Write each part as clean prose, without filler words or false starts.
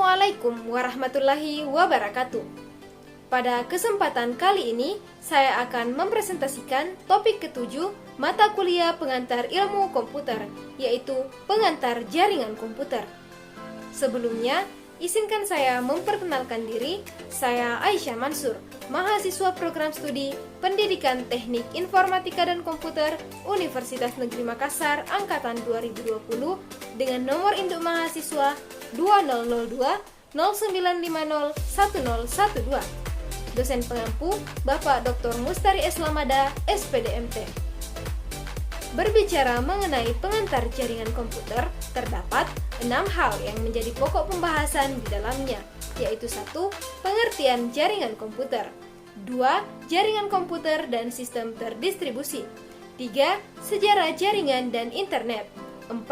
Assalamualaikum warahmatullahi wabarakatuh. Pada kesempatan kali ini, saya akan mempresentasikan topik ketujuh mata kuliah pengantar ilmu komputer, yaitu pengantar jaringan komputer. Sebelumnya, izinkan saya memperkenalkan diri. Saya Aisyah Mansur, mahasiswa program studi Pendidikan Teknik Informatika dan Komputer Universitas Negeri Makassar Angkatan 2020 dengan nomor induk mahasiswa 2002-0950-1012. Dosen pengampu Bapak Dr. Mustari Eslamada, SPDMT. Berbicara mengenai pengantar jaringan komputer, terdapat 6 hal yang menjadi pokok pembahasan di dalamnya, yaitu 1. Pengertian jaringan komputer, 2. Jaringan komputer dan sistem terdistribusi, 3. Sejarah jaringan dan internet, 4.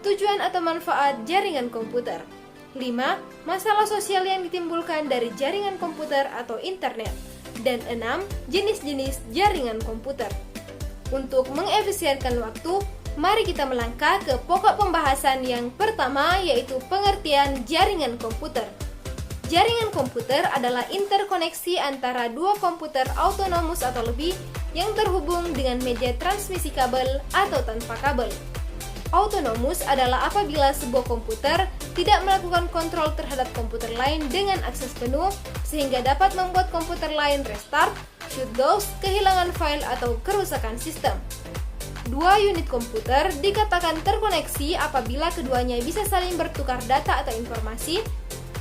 Tujuan atau manfaat jaringan komputer, 5. Masalah sosial yang ditimbulkan dari jaringan komputer atau internet, dan 6. Jenis-jenis jaringan komputer. Untuk mengefisienkan waktu, mari kita melangkah ke pokok pembahasan yang pertama, yaitu pengertian jaringan komputer. Jaringan komputer adalah interkoneksi antara dua komputer autonomus atau lebih yang terhubung dengan media transmisi kabel atau tanpa kabel. Autonomus adalah apabila sebuah komputer tidak melakukan kontrol terhadap komputer lain dengan akses penuh, sehingga dapat membuat komputer lain restart, shutdown, kehilangan file, atau kerusakan sistem. Dua unit komputer dikatakan terkoneksi apabila keduanya bisa saling bertukar data atau informasi,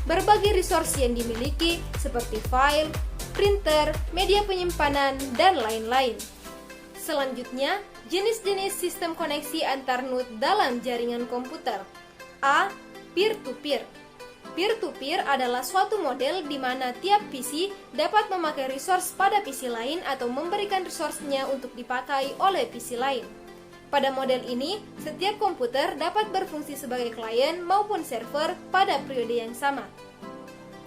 berbagai resource yang dimiliki seperti file, printer, media penyimpanan, dan lain-lain. Selanjutnya, jenis-jenis sistem koneksi antar node dalam jaringan komputer. A. Peer-to-peer. Peer-to-peer adalah suatu model di mana tiap PC dapat memakai resource pada PC lain atau memberikan resource-nya untuk dipakai oleh PC lain. Pada model ini, setiap komputer dapat berfungsi sebagai klien maupun server pada periode yang sama.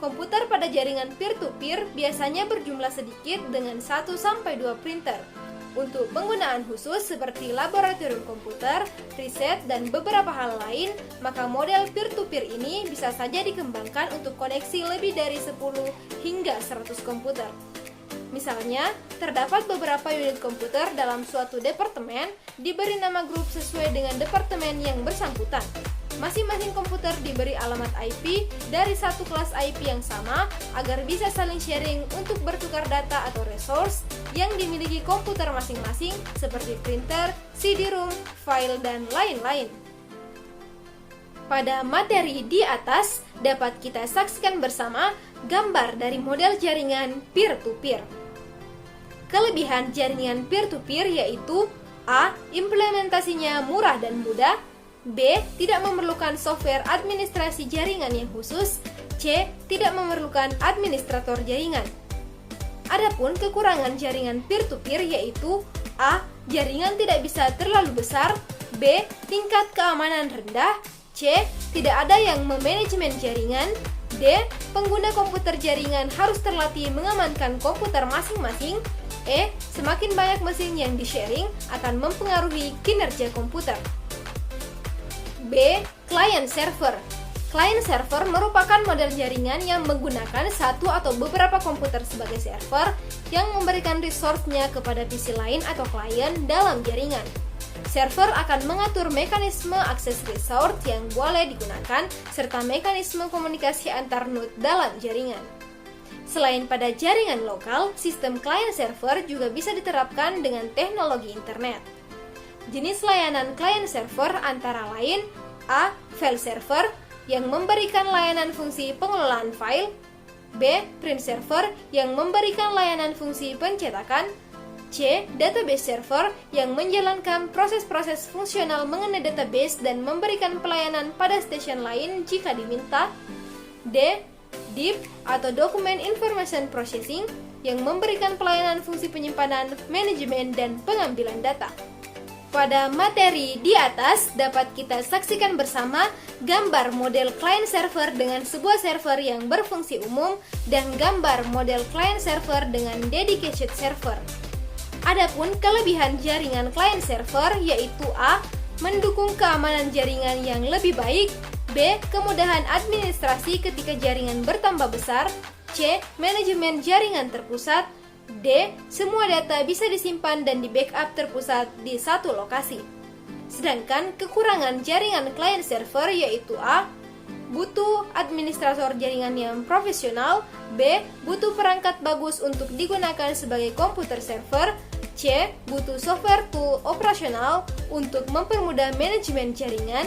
Komputer pada jaringan peer-to-peer biasanya berjumlah sedikit dengan 1-2 printer. Untuk penggunaan khusus seperti laboratorium komputer, riset, dan beberapa hal lain, maka model peer-to-peer ini bisa saja dikembangkan untuk koneksi lebih dari 10 hingga 100 komputer. Misalnya, terdapat beberapa unit komputer dalam suatu departemen diberi nama grup sesuai dengan departemen yang bersangkutan. Masing-masing komputer diberi alamat IP dari satu kelas IP yang sama agar bisa saling sharing untuk bertukar data atau resource yang dimiliki komputer masing-masing seperti printer, CD-ROM, file, dan lain-lain. Pada materi di atas dapat kita saksikan bersama gambar dari model jaringan peer-to-peer. Kelebihan jaringan peer-to-peer yaitu A. Implementasinya murah dan mudah, B. Tidak memerlukan software administrasi jaringan yang khusus, C. Tidak memerlukan administrator jaringan. Adapun kekurangan jaringan peer-to-peer yaitu A. Jaringan tidak bisa terlalu besar, B. Tingkat keamanan rendah, C. Tidak ada yang memanajemen jaringan, D. Pengguna komputer jaringan harus terlatih mengamankan komputer masing-masing, E. Semakin banyak mesin yang di-sharing akan mempengaruhi kinerja komputer. B. Client server. Client server merupakan model jaringan yang menggunakan satu atau beberapa komputer sebagai server yang memberikan resource-nya kepada PC lain atau klien dalam jaringan. Server akan mengatur mekanisme akses resource yang boleh digunakan serta mekanisme komunikasi antar node dalam jaringan. Selain pada jaringan lokal, sistem client server juga bisa diterapkan dengan teknologi internet. Jenis layanan client server antara lain A. File server yang memberikan layanan fungsi pengelolaan file, B. Print server yang memberikan layanan fungsi pencetakan, C. Database server yang menjalankan proses-proses fungsional mengenai database dan memberikan pelayanan pada stasiun lain jika diminta, D. DIP atau Document Information Processing yang memberikan pelayanan fungsi penyimpanan, manajemen, dan pengambilan data. Pada materi di atas dapat kita saksikan bersama gambar model client server dengan sebuah server yang berfungsi umum dan gambar model client server dengan dedicated server. Adapun kelebihan jaringan client server yaitu A. Mendukung keamanan jaringan yang lebih baik, B. Kemudahan administrasi ketika jaringan bertambah besar. C. Manajemen jaringan terpusat. D. Semua data bisa disimpan dan di backup terpusat di satu lokasi. Sedangkan kekurangan jaringan client server yaitu A. Butuh administrator jaringan yang profesional. B. Butuh perangkat bagus untuk digunakan sebagai komputer server. C. Butuh software tool operasional untuk mempermudah manajemen jaringan.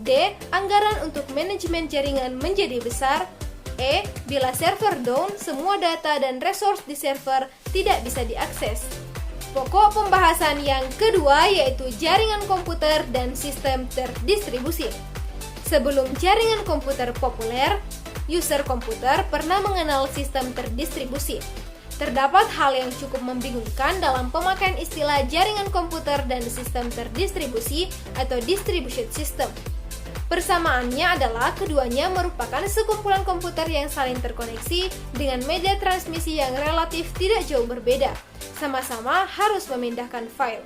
D. Anggaran untuk manajemen jaringan menjadi besar. E. Bila server down, semua data dan resource di server tidak bisa diakses. Pokok pembahasan yang kedua yaitu jaringan komputer dan sistem terdistribusi. Sebelum jaringan komputer populer, user komputer pernah mengenal sistem terdistribusi. Terdapat hal yang cukup membingungkan dalam pemakaian istilah jaringan komputer dan sistem terdistribusi atau distributed system. Persamaannya adalah keduanya merupakan sekumpulan komputer yang saling terkoneksi dengan media transmisi yang relatif tidak jauh berbeda, sama-sama harus memindahkan file.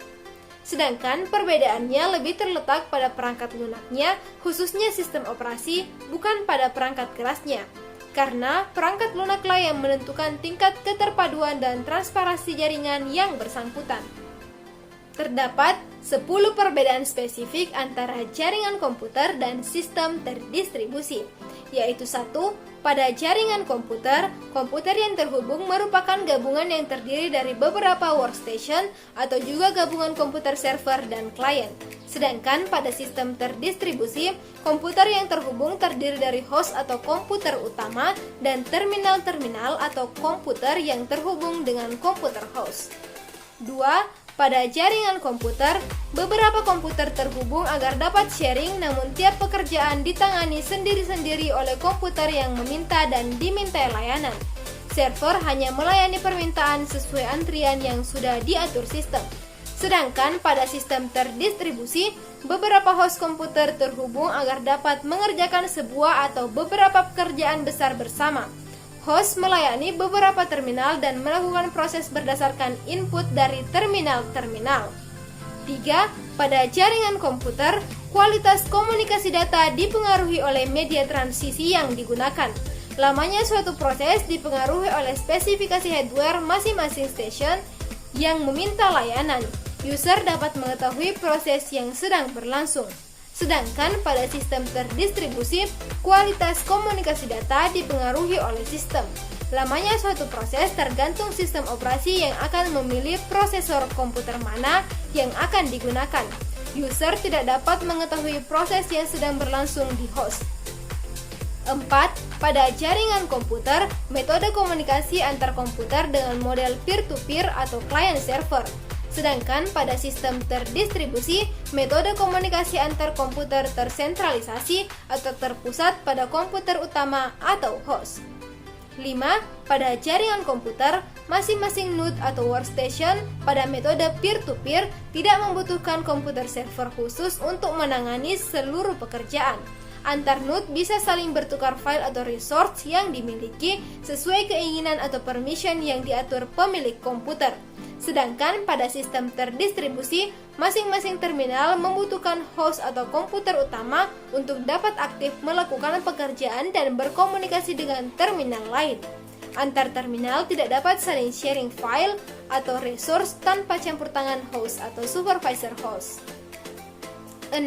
Sedangkan perbedaannya lebih terletak pada perangkat lunaknya, khususnya sistem operasi, bukan pada perangkat kerasnya. Karena perangkat lunaklah yang menentukan tingkat keterpaduan dan transparansi jaringan yang bersangkutan. Terdapat 10 perbedaan spesifik antara jaringan komputer dan sistem terdistribusi, yaitu 1. Pada jaringan komputer, komputer yang terhubung merupakan gabungan yang terdiri dari beberapa workstation atau juga gabungan komputer server dan klien. Sedangkan pada sistem terdistribusi, komputer yang terhubung terdiri dari host atau komputer utama dan terminal-terminal atau komputer yang terhubung dengan komputer host. 2. Pada jaringan komputer, beberapa komputer terhubung agar dapat sharing, namun tiap pekerjaan ditangani sendiri-sendiri oleh komputer yang meminta dan dimintai layanan. Server hanya melayani permintaan sesuai antrian yang sudah diatur sistem. Sedangkan pada sistem terdistribusi, beberapa host komputer terhubung agar dapat mengerjakan sebuah atau beberapa pekerjaan besar bersama. Host melayani beberapa terminal dan melakukan proses berdasarkan input dari terminal-terminal. 3. Pada jaringan komputer, kualitas komunikasi data dipengaruhi oleh media transisi yang digunakan. Lamanya suatu proses dipengaruhi oleh spesifikasi hardware masing-masing station yang meminta layanan. User dapat mengetahui proses yang sedang berlangsung. Sedangkan pada sistem terdistribusi, kualitas komunikasi data dipengaruhi oleh sistem. Lamanya suatu proses tergantung sistem operasi yang akan memilih prosesor komputer mana yang akan digunakan. User tidak dapat mengetahui proses yang sedang berlangsung di host. 4. Pada jaringan komputer, metode komunikasi antar komputer dengan model peer-to-peer atau client server. Sedangkan pada sistem terdistribusi, metode komunikasi antar komputer tersentralisasi atau terpusat pada komputer utama atau host. 5. Pada jaringan komputer, masing-masing node atau workstation pada metode peer-to-peer tidak membutuhkan komputer server khusus untuk menangani seluruh pekerjaan. Antar node bisa saling bertukar file atau resource yang dimiliki sesuai keinginan atau permission yang diatur pemilik komputer. Sedangkan pada sistem terdistribusi, masing-masing terminal membutuhkan host atau komputer utama untuk dapat aktif melakukan pekerjaan dan berkomunikasi dengan terminal lain. Antar terminal tidak dapat saling sharing file atau resource tanpa campur tangan host atau supervisor host. 6.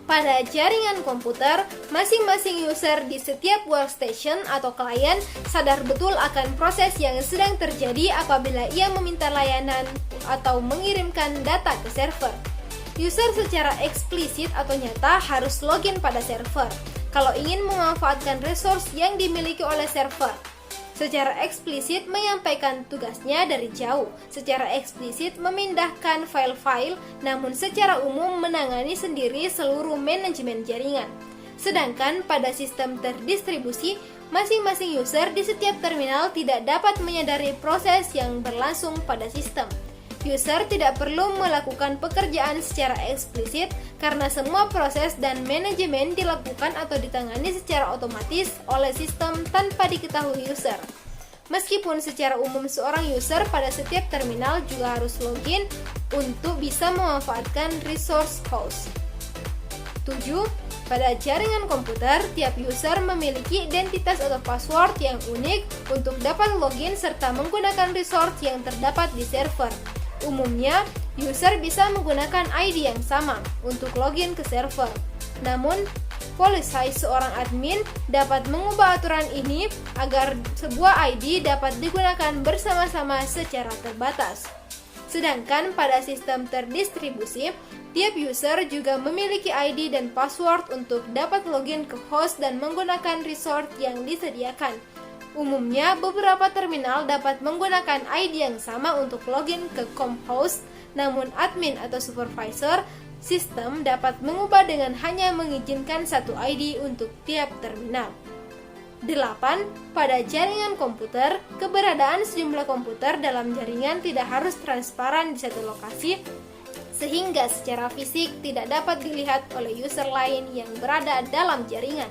Pada jaringan komputer, masing-masing user di setiap workstation atau klien sadar betul akan proses yang sedang terjadi apabila ia meminta layanan atau mengirimkan data ke server. User secara eksplisit atau nyata harus login pada server kalau ingin memanfaatkan resource yang dimiliki oleh server. Secara eksplisit menyampaikan tugasnya dari jauh, secara eksplisit memindahkan file-file, namun secara umum menangani sendiri seluruh manajemen jaringan. Sedangkan pada sistem terdistribusi, masing-masing user di setiap terminal tidak dapat menyadari proses yang berlangsung pada sistem. User tidak perlu melakukan pekerjaan secara eksplisit karena semua proses dan manajemen dilakukan atau ditangani secara otomatis oleh sistem tanpa diketahui user. Meskipun secara umum seorang user pada setiap terminal juga harus login untuk bisa memanfaatkan resource host. 7. Pada jaringan komputer, tiap user memiliki identitas atau password yang unik untuk dapat login serta menggunakan resource yang terdapat di server. Umumnya, user bisa menggunakan ID yang sama untuk login ke server. Namun, Polisi seorang admin dapat mengubah aturan ini agar sebuah ID dapat digunakan bersama-sama secara terbatas. Sedangkan pada sistem terdistribusi, tiap user juga memiliki ID dan password untuk dapat login ke host dan menggunakan resource yang disediakan. Umumnya, beberapa terminal dapat menggunakan ID yang sama untuk login ke host, namun admin atau supervisor sistem dapat mengubah dengan hanya mengizinkan satu ID untuk tiap terminal. 8. Pada jaringan komputer, keberadaan sejumlah komputer dalam jaringan tidak harus transparan di satu lokasi, sehingga secara fisik tidak dapat dilihat oleh user lain yang berada dalam jaringan.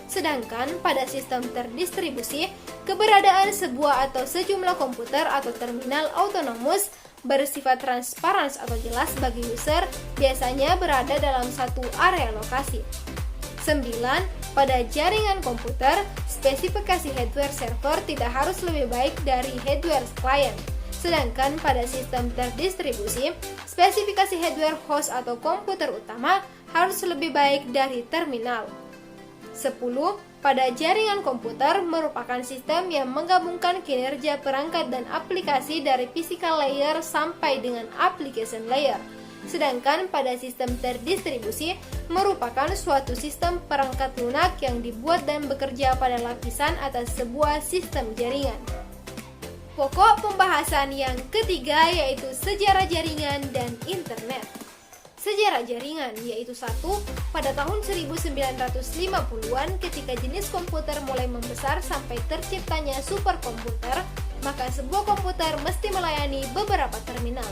Sedangkan pada sistem terdistribusi, keberadaan sebuah atau sejumlah komputer atau terminal autonomous bersifat transparan atau jelas bagi user, biasanya berada dalam satu area lokasi. 9. Pada jaringan komputer, spesifikasi hardware server tidak harus lebih baik dari hardware client. Sedangkan pada sistem terdistribusi, spesifikasi hardware host atau komputer utama harus lebih baik dari terminal. 10. Pada jaringan komputer merupakan sistem yang menggabungkan kinerja perangkat dan aplikasi dari physical layer sampai dengan application layer. Sedangkan pada sistem terdistribusi merupakan suatu sistem perangkat lunak yang dibuat dan bekerja pada lapisan atas sebuah sistem jaringan. Pokok pembahasan yang ketiga yaitu sejarah jaringan dan internet. Sejarah jaringan yaitu 1. Pada tahun 1950-an ketika jenis komputer mulai membesar sampai terciptanya superkomputer, maka sebuah komputer mesti melayani beberapa terminal.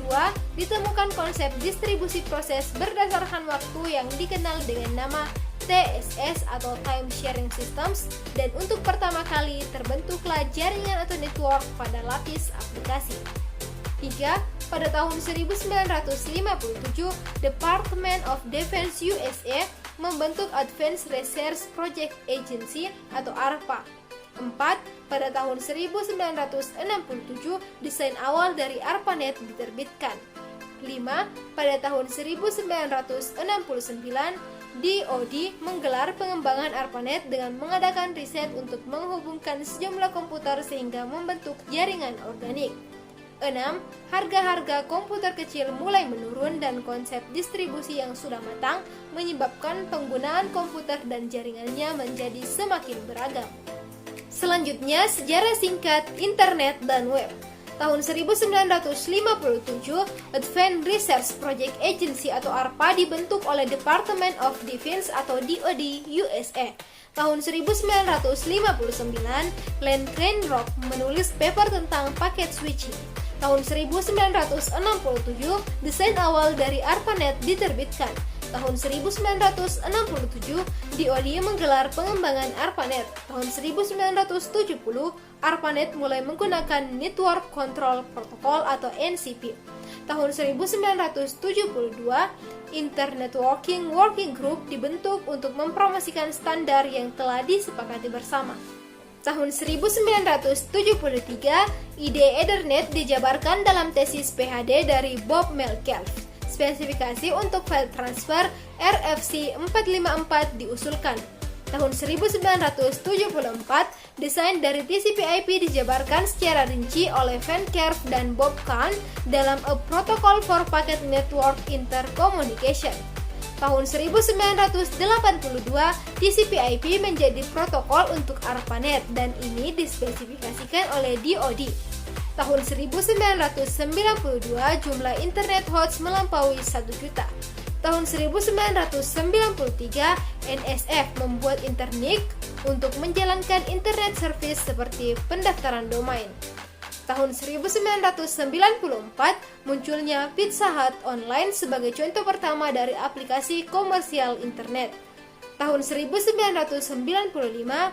2. Ditemukan konsep distribusi proses berdasarkan waktu yang dikenal dengan nama TSS atau Time Sharing Systems, dan untuk pertama kali terbentuklah jaringan atau network pada lapis aplikasi. 3. Pada tahun 1957, Department of Defense USA membentuk Advanced Research Project Agency atau ARPA. 4. Pada tahun 1967, desain awal dari ARPANET diterbitkan. 5. Pada tahun 1969, DoD menggelar pengembangan ARPANET dengan mengadakan riset untuk menghubungkan sejumlah komputer sehingga membentuk jaringan organik. 6. Harga-harga komputer kecil mulai menurun dan konsep distribusi yang sudah matang menyebabkan penggunaan komputer dan jaringannya menjadi semakin beragam. Selanjutnya, sejarah singkat internet dan web. Tahun 1957, Advanced Research Project Agency atau ARPA dibentuk oleh Department of Defense atau DoD USA. Tahun 1959, Len Kleinrock menulis paper tentang packet switching. Tahun 1967, desain awal dari ARPANET diterbitkan. Tahun 1967, DoD menggelar pengembangan ARPANET. Tahun 1970, ARPANET mulai menggunakan Network Control Protocol atau NCP. Tahun 1972, Internet Working Group dibentuk untuk mempromosikan standar yang telah disepakati bersama. Tahun 1973, ide Ethernet dijabarkan dalam tesis PhD dari Bob Metcalf. Spesifikasi untuk file transfer RFC 454 diusulkan. Tahun 1974, desain dari TCP/IP dijabarkan secara rinci oleh Van Kerf dan Bob Kahn dalam A Protocol for Packet Network Intercommunication. Tahun 1982, TCP/IP menjadi protokol untuk ARPANET dan ini dispesifikasikan oleh DoD. Tahun 1992, jumlah internet host melampaui 1 juta. Tahun 1993, NSF membuat Internic untuk menjalankan internet service seperti pendaftaran domain. Tahun 1994, munculnya Pizza Hut Online sebagai contoh pertama dari aplikasi komersial internet. Tahun 1995,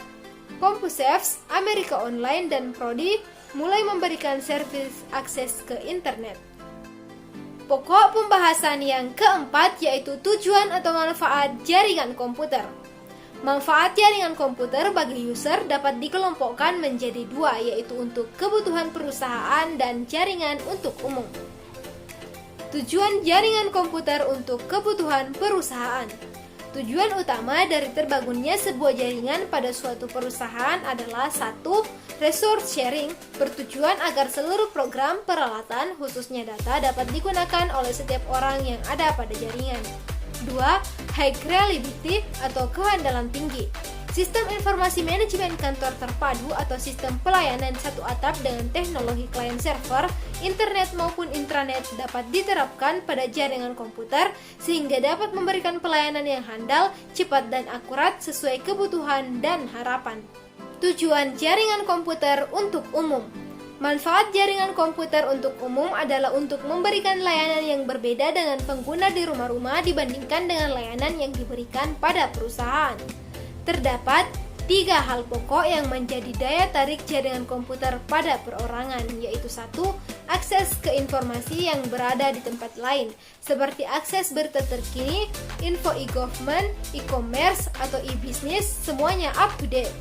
CompuServe, America Online, dan Prodi mulai memberikan servis akses ke internet. Pokok pembahasan yang keempat yaitu tujuan atau manfaat jaringan komputer. Manfaat jaringan komputer bagi user dapat dikelompokkan menjadi dua, yaitu untuk kebutuhan perusahaan dan jaringan untuk umum. Tujuan jaringan komputer untuk kebutuhan perusahaan. Tujuan utama dari terbangunnya sebuah jaringan pada suatu perusahaan adalah 1. Resource sharing, bertujuan agar seluruh program, peralatan, khususnya data dapat digunakan oleh setiap orang yang ada pada jaringan. 2. High reliability atau kehandalan tinggi. Sistem informasi manajemen kantor terpadu atau sistem pelayanan satu atap dengan teknologi client server, internet maupun intranet dapat diterapkan pada jaringan komputer sehingga dapat memberikan pelayanan yang handal, cepat dan akurat sesuai kebutuhan dan harapan. Tujuan jaringan komputer untuk umum. Manfaat jaringan komputer untuk umum adalah untuk memberikan layanan yang berbeda dengan pengguna di rumah-rumah dibandingkan dengan layanan yang diberikan pada perusahaan. Terdapat 3 hal pokok yang menjadi daya tarik jaringan komputer pada perorangan, yaitu 1. Akses ke informasi yang berada di tempat lain, seperti akses berita terkini, info e-government, e-commerce, atau e-business, semuanya up to date.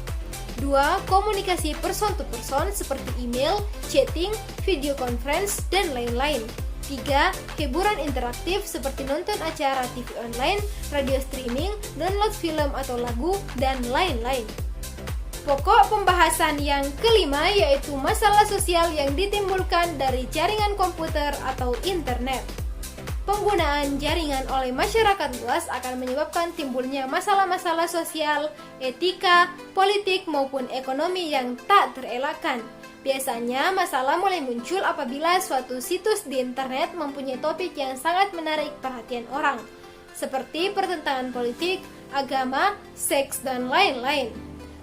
2. Komunikasi person to person seperti email, chatting, video conference, dan lain-lain. 3. Hiburan interaktif seperti nonton acara TV online, radio streaming, download film atau lagu, dan lain-lain. Pokok pembahasan yang kelima yaitu masalah sosial yang ditimbulkan dari jaringan komputer atau internet. Penggunaan jaringan oleh masyarakat luas akan menyebabkan timbulnya masalah-masalah sosial, etika, politik maupun ekonomi yang tak terelakkan. Biasanya masalah mulai muncul apabila suatu situs di internet mempunyai topik yang sangat menarik perhatian orang, seperti pertentangan politik, agama, seks, dan lain-lain.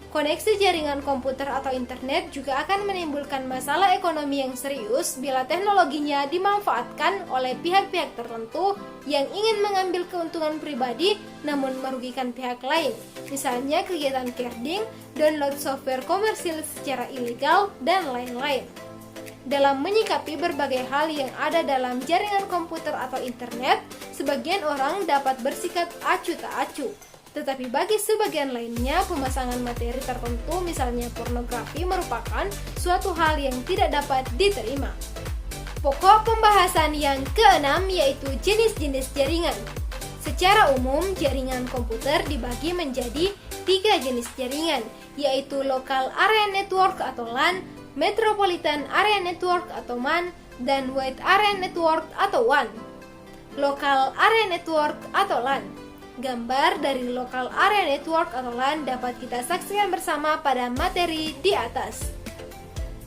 Koneksi jaringan komputer atau internet juga akan menimbulkan masalah ekonomi yang serius bila teknologinya dimanfaatkan oleh pihak-pihak tertentu yang ingin mengambil keuntungan pribadi namun merugikan pihak lain. Misalnya kegiatan carding, download software komersil secara ilegal, dan lain-lain. Dalam menyikapi berbagai hal yang ada dalam jaringan komputer atau internet, sebagian orang dapat bersikap acuh tak acuh. Tetapi bagi sebagian lainnya, pemasangan materi tertentu misalnya pornografi merupakan suatu hal yang tidak dapat diterima. Pokok pembahasan yang keenam yaitu jenis-jenis jaringan. Secara umum, jaringan komputer dibagi menjadi 3 jenis jaringan, yaitu Local Area Network atau LAN, Metropolitan Area Network atau MAN, dan Wide Area Network atau WAN. Local Area Network atau LAN. Gambar dari Local Area Network atau LAN dapat kita saksikan bersama pada materi di atas.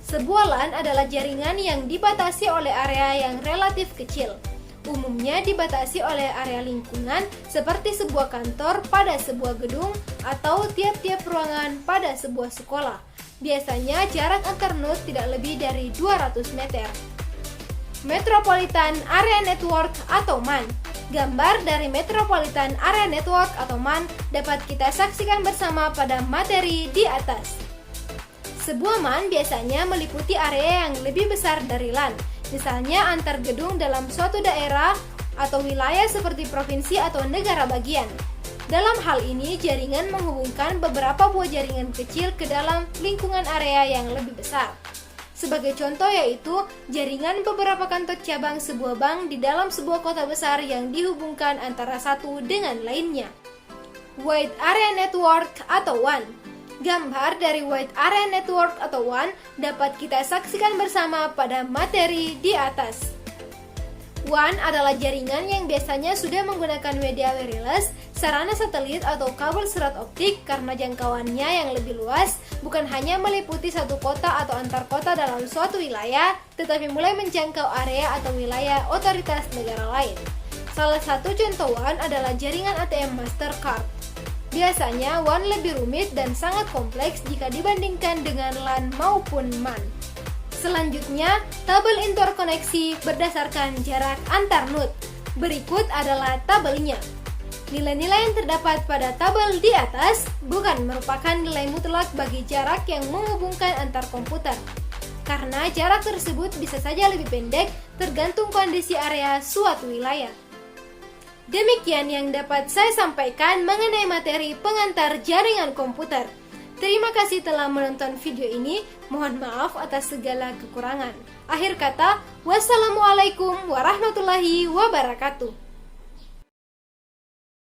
Sebuah LAN adalah jaringan yang dibatasi oleh area yang relatif kecil. Umumnya dibatasi oleh area lingkungan seperti sebuah kantor pada sebuah gedung atau tiap-tiap ruangan pada sebuah sekolah. Biasanya jarak antar node tidak lebih dari 200 meter. Metropolitan Area Network atau MAN. Gambar dari Metropolitan Area Network atau MAN dapat kita saksikan bersama pada materi di atas. Sebuah MAN biasanya meliputi area yang lebih besar dari LAN, misalnya antar gedung dalam suatu daerah atau wilayah seperti provinsi atau negara bagian. Dalam hal ini, jaringan menghubungkan beberapa buah jaringan kecil ke dalam lingkungan area yang lebih besar. Sebagai contoh yaitu jaringan beberapa kantor cabang sebuah bank di dalam sebuah kota besar yang dihubungkan antara satu dengan lainnya. Wide Area Network atau WAN. Gambar dari Wide Area Network atau WAN dapat kita saksikan bersama pada materi di atas. WAN adalah jaringan yang biasanya sudah menggunakan media wireless, sarana satelit atau kabel serat optik karena jangkauannya yang lebih luas, bukan hanya meliputi satu kota atau antar kota dalam suatu wilayah, tetapi mulai menjangkau area atau wilayah otoritas negara lain. Salah satu contoh WAN adalah jaringan ATM Mastercard. Biasanya WAN lebih rumit dan sangat kompleks jika dibandingkan dengan LAN maupun MAN. Selanjutnya, tabel interkoneksi berdasarkan jarak antar node. Berikut adalah tabelnya. Nilai-nilai yang terdapat pada tabel di atas bukan merupakan nilai mutlak bagi jarak yang menghubungkan antar komputer. karena jarak tersebut bisa saja lebih pendek tergantung kondisi area suatu wilayah. Demikian yang dapat saya sampaikan mengenai materi pengantar jaringan komputer. Terima kasih telah menonton video ini. Mohon maaf atas segala kekurangan. Akhir kata, wassalamualaikum warahmatullahi wabarakatuh.